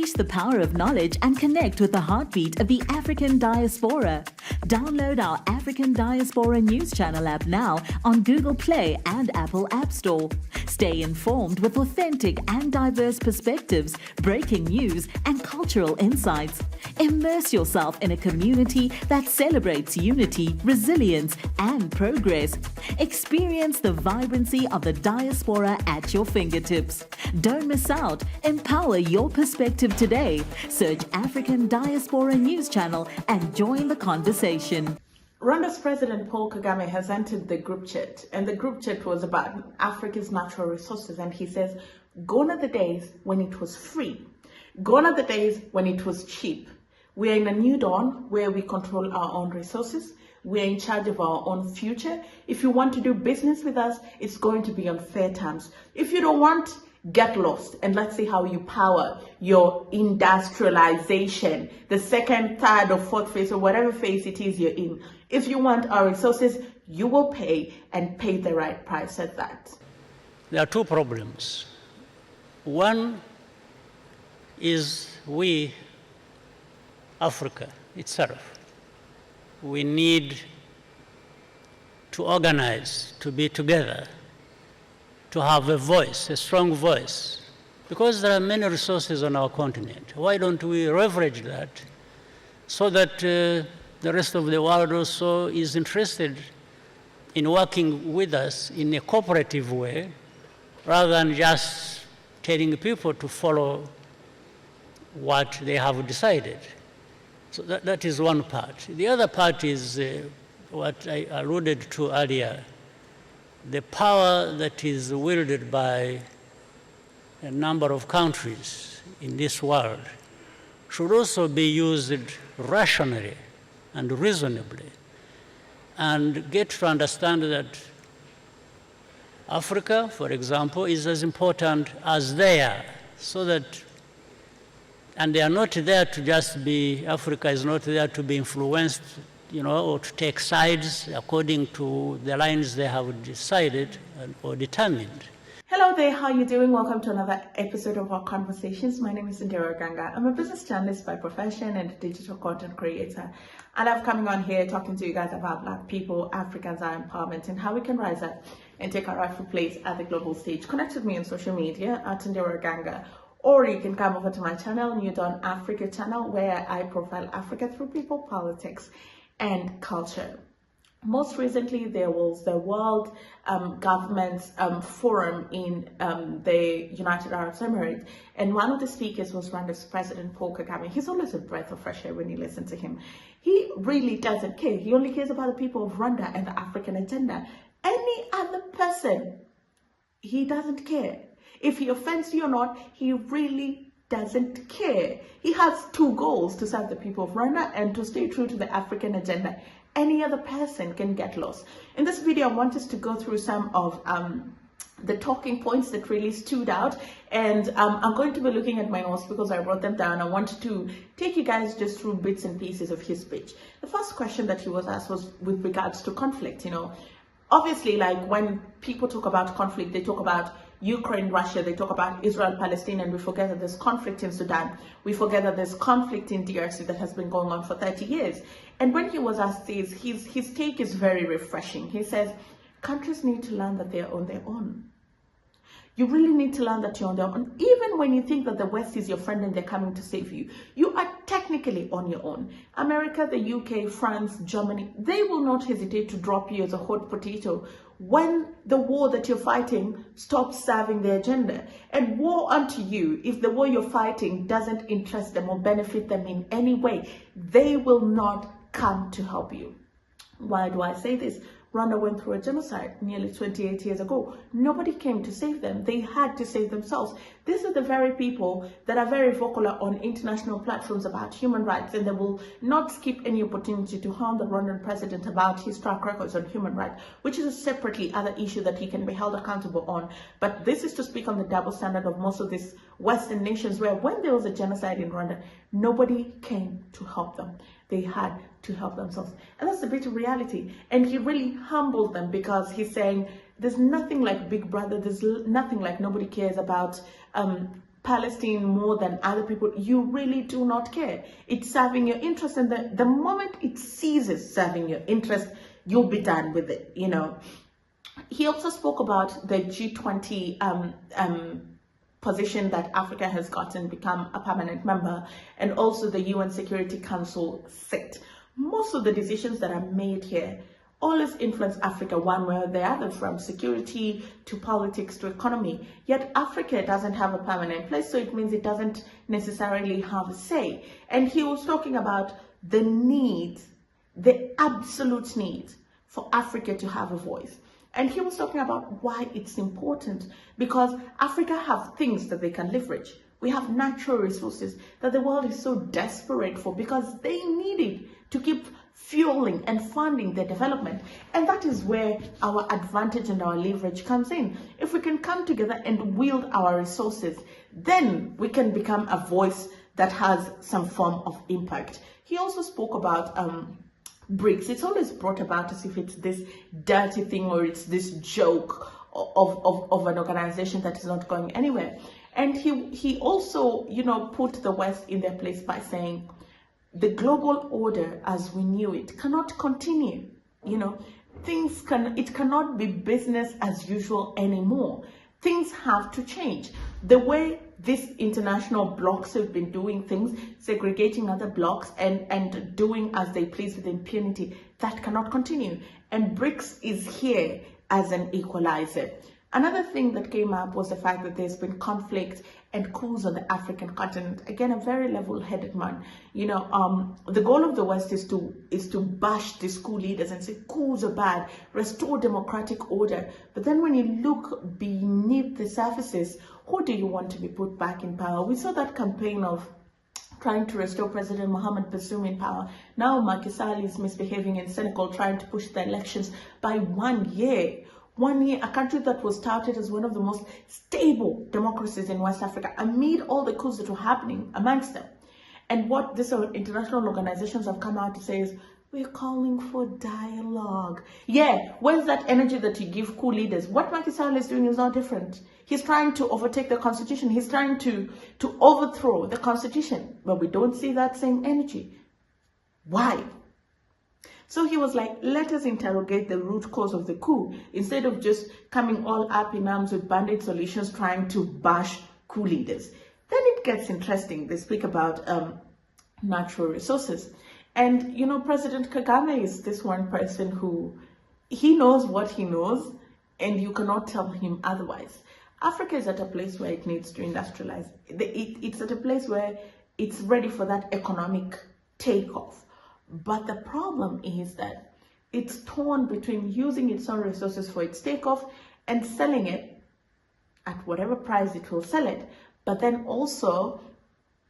Unleash the power of knowledge and connect with the heartbeat of the African diaspora. Download our African Diaspora News Channel app now on Google Play and Apple App Store. Stay informed with authentic and diverse perspectives, breaking news, and cultural insights. Immerse yourself in a community that celebrates unity, resilience, and progress. Experience the vibrancy of the diaspora at your fingertips. Don't miss out. Empower your perspective today. Search African Diaspora News Channel and join the conversation. Rwanda's President Paul Kagame has entered the group chat, and the group chat was about Africa's natural resources, and he says, gone are the days when it was free. Gone are the days when it was cheap. We are in a new dawn where we control our own resources. We are in charge of our own future. If you want to do business with us, it's going to be on fair terms. If you don't want, get lost, and let's see how you power your industrialization, the second, third, or fourth phase, or whatever phase it is you're in. If you want our resources, you will pay, and pay the right price at that. There are two problems. One is we, Africa itself, we need to organize, to be together, to have a voice, a strong voice, because there are many resources on our continent. Why don't we leverage that so that the rest of the world also is interested in working with us in a cooperative way, rather than just telling people to follow what they have decided. So that is one part. The other part is what I alluded to earlier, the power that is wielded by a number of countries in this world should also be used rationally and reasonably, and get to understand that Africa, for example, is as important as they are, so that, and they are not there to just be, Africa is not there to be influenced, or to take sides according to the lines they have decided or determined. Hello there, how are you doing? Welcome to another episode of our conversations. My name is Ganga. I'm a business journalist by profession and a digital content creator. And I'm coming on here talking to you guys about Black people, Africans, our empowerment, and how we can rise up and take our rightful place at the global stage. Connect with me on social media at Ganga. Or you can come over to my channel, New Dawn Africa channel, where I profile Africa through people, politics, and culture. Most recently, there was the World Govements Forum in the United Arab Emirates, and one of the speakers was Rwanda's President Paul Kagame. He's always a breath of fresh air when you listen to him. He really doesn't care. He only cares about the people of Rwanda and the African agenda. Any other person, he doesn't care. If he offends you or not, he really doesn't care. He has two goals: to serve the people of Rwanda and to stay true to the African agenda. Any other person can get lost. In this video, I want us to go through some of the talking points that really stood out, and I'm going to be looking at my notes because I wrote them down. I wanted to take you guys just through bits and pieces of his speech. The first question that he was asked was with regards to conflict. Obviously, like when people talk about conflict, they talk about Ukraine, Russia, they talk about Israel, Palestine, and we forget that there's conflict in Sudan. We forget that there's conflict in DRC that has been going on for 30 years. And when he was asked this, his take is very refreshing. He says, countries need to learn that they're on their own. You really need to learn that you're on their own. Even when you think that the West is your friend and they're coming to save you, you are technically on your own. America, the UK, France, Germany, they will not hesitate to drop you as a hot potato when the war that you're fighting stops serving their agenda. And woe unto you if the war you're fighting doesn't interest them or benefit them in any way. They will not come to help you. Why do I say this? Rwanda went through a genocide nearly 28 years ago. Nobody came to save them. They had to save themselves. These are the very people that are very vocal on international platforms about human rights, and they will not skip any opportunity to harm the Rwandan president about his track records on human rights, which is a separately other issue that he can be held accountable on. But this is to speak on the double standard of most of these Western nations, where when there was a genocide in Rwanda, nobody came to help them. They had to help themselves. And that's the bitter reality. And he really humbled them, because he's saying there's nothing like Big Brother. There's nothing like nobody cares about Palestine more than other people, you really do not care. It's serving your interest, and the moment it ceases serving your interest, you'll be done with it, you know. He also spoke about the G20 position that Africa has gotten, become a permanent member, and also the UN Security Council seat. Most of the decisions that are made here always influence Africa one way or the other, from security to politics to economy. Yet Africa doesn't have a permanent place, so it means it doesn't necessarily have a say. And he was talking about the need, the absolute need for Africa to have a voice. And he was talking about why it's important, because Africa have things that they can leverage. We have natural resources that the world is so desperate for, because they need it to keep fueling and funding their development. And that is where our advantage and our leverage comes in. If we can come together and wield our resources, then we can become a voice that has some form of impact. He also spoke about BRICS. It's always brought about as if it's this dirty thing, or it's this joke of an organization that is not going anywhere. And he also, you know, put the West in their place by saying the global order as we knew it cannot continue. You know, it cannot be business as usual anymore. Things have to change. The way these international blocks have been doing things, segregating other blocks and doing as they please with impunity, that cannot continue. And BRICS is here as an equalizer. Another thing that came up was the fact that there's been conflict and coups on the African continent. Again, a very level-headed man. You know, the goal of the West is to bash these coup leaders and say coups are bad, restore democratic order. But then when you look beneath the surfaces, who do you want to be put back in power? We saw that campaign of trying to restore President Mohamed Bazoum in power. Now Macky Sall is misbehaving in Senegal, trying to push the elections by 1 year. 1 year, a country that was touted as one of the most stable democracies in West Africa, amid all the coups that were happening amongst them. And what these international organizations have come out to say is, we're calling for dialogue. Yeah, where's that energy that you give coup leaders? What Macky Sall is doing is not different. He's trying to overtake the constitution. He's trying to overthrow the constitution. But we don't see that same energy. Why? So he was like, let us interrogate the root cause of the coup, instead of just coming all up in arms with band-aid solutions trying to bash coup leaders. Then it gets interesting. They speak about natural resources. And, you know, President Kagame is this one person who, he knows what he knows, and you cannot tell him otherwise. Africa is at a place where it needs to industrialize. It's at a place where it's ready for that economic takeoff. But the problem is that it's torn between using its own resources for its takeoff and selling it at whatever price it will sell it, but then also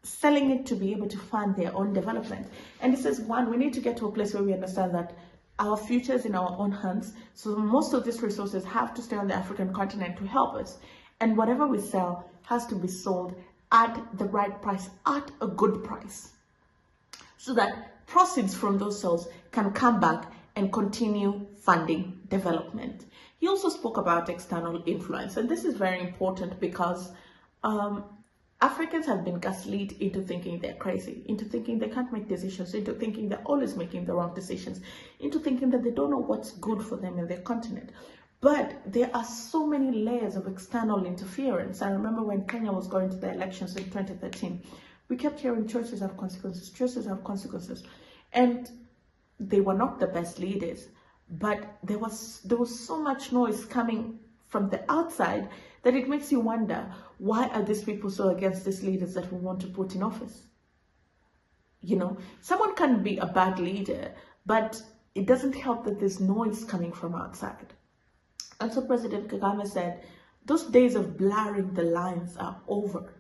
selling it to be able to fund their own development. And this is one, we need to get to a place where we understand that our future is in our own hands. So most of these resources have to stay on the African continent to help us. And whatever we sell has to be sold at the right price, at a good price, so that proceeds from those sales can come back and continue funding development. He also spoke about external influence, and this is very important because Africans have been gaslit into thinking they're crazy, into thinking they can't make decisions, into thinking they're always making the wrong decisions, into thinking that they don't know what's good for them in their continent. But there are so many layers of external interference. I remember when Kenya was going to the elections in 2013, we kept hearing choices have consequences, choices have consequences. And they were not the best leaders, but there was so much noise coming from the outside that it makes you wonder, why are these people so against these leaders that we want to put in office? You know, someone can be a bad leader, but it doesn't help that there's noise coming from outside. And so President Kagame said, those days of blurring the lines are over.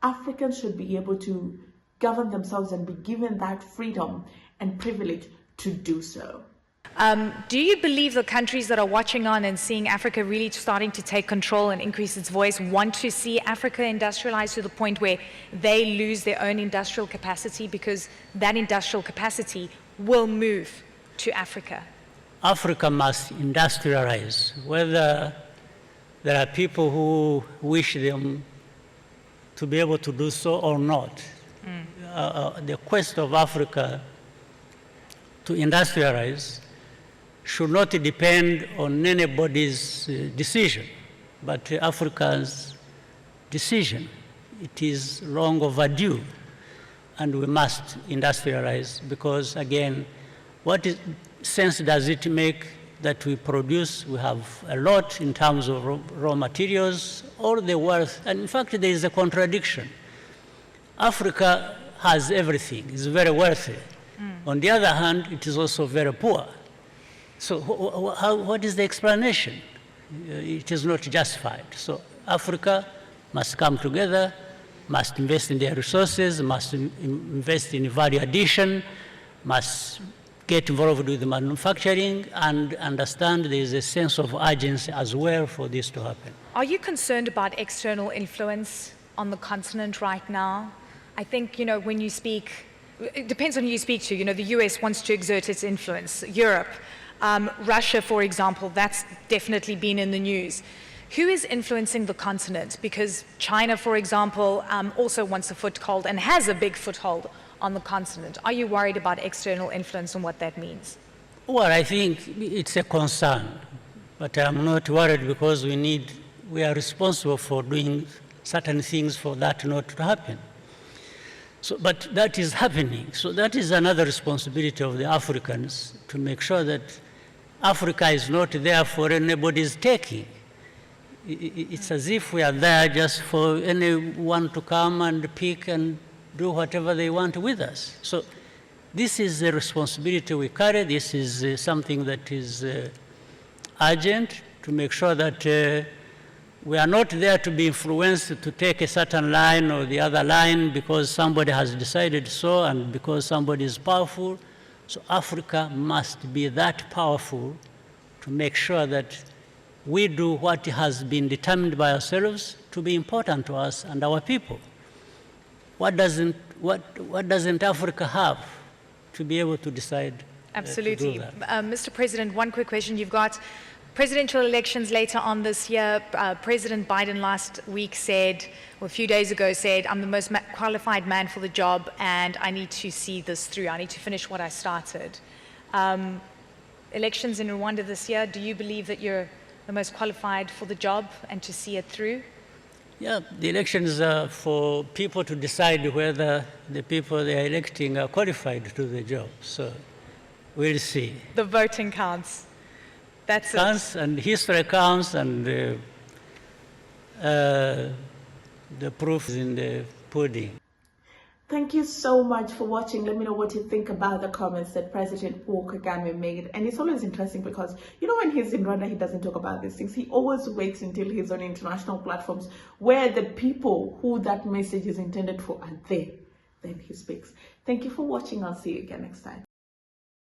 Africans should be able to govern themselves and be given that freedom and privilege to do so. Do you believe the countries that are watching on and seeing Africa really starting to take control and increase its voice want to see Africa industrialize to the point where they lose their own industrial capacity, because that industrial capacity will move to Africa? Africa must industrialize, whether there are people who wish them to be able to do so or not. The quest of Africa to industrialize should not depend on anybody's decision, but Africa's decision. It is long overdue, and we must industrialize because, again, what sense does it make that we produce? We have a lot in terms of raw materials, all the wealth, and in fact, there is a contradiction. Africa has everything, it's very wealthy. On the other hand, it is also very poor. So what is the explanation? It is not justified. So Africa must come together, must invest in their resources, must invest in value addition, must get involved with manufacturing, and understand there is a sense of urgency as well for this to happen. Are you concerned about external influence on the continent right now? I think, when you speak, it depends on who you speak to. The US wants to exert its influence. Europe, Russia, for example, that's definitely been in the news. Who is influencing the continent? Because China, for example, also wants a foothold and has a big foothold on the continent. Are you worried about external influence and what that means? Well, I think it's a concern, but I'm not worried because we are responsible for doing certain things for that not to happen. So, but that is happening. So that is another responsibility of the Africans to make sure that Africa is not there for anybody's taking. It's as if we are there just for anyone to come and pick and do whatever they want with us. So this is a responsibility we carry. This is something that is urgent to make sure that we are not there to be influenced to take a certain line or the other line because somebody has decided so and because somebody is powerful. So Africa must be that powerful to make sure that we do what has been determined by ourselves to be important to us and our people. What doesn't Africa have to be able to decide? Absolutely. To do that? Mr. President, one quick question. You've got presidential elections later on this year. President Biden last week said, or a few days ago said, I'm the most qualified man for the job and I need to see this through. I need to finish what I started. Elections in Rwanda this year, do you believe that you're the most qualified for the job and to see it through? Yeah, the elections are for people to decide whether the people they are electing are qualified to do the job. So we'll see. The voting counts. That's it. Counts and history counts, and the proof is in the pudding. Thank you so much for watching. Let me know what you think about the comments that President Paul Kagame made. And it's always interesting because, when he's in Rwanda, he doesn't talk about these things. He always waits until he's on international platforms where the people who that message is intended for are there. Then he speaks. Thank you for watching. I'll see you again next time.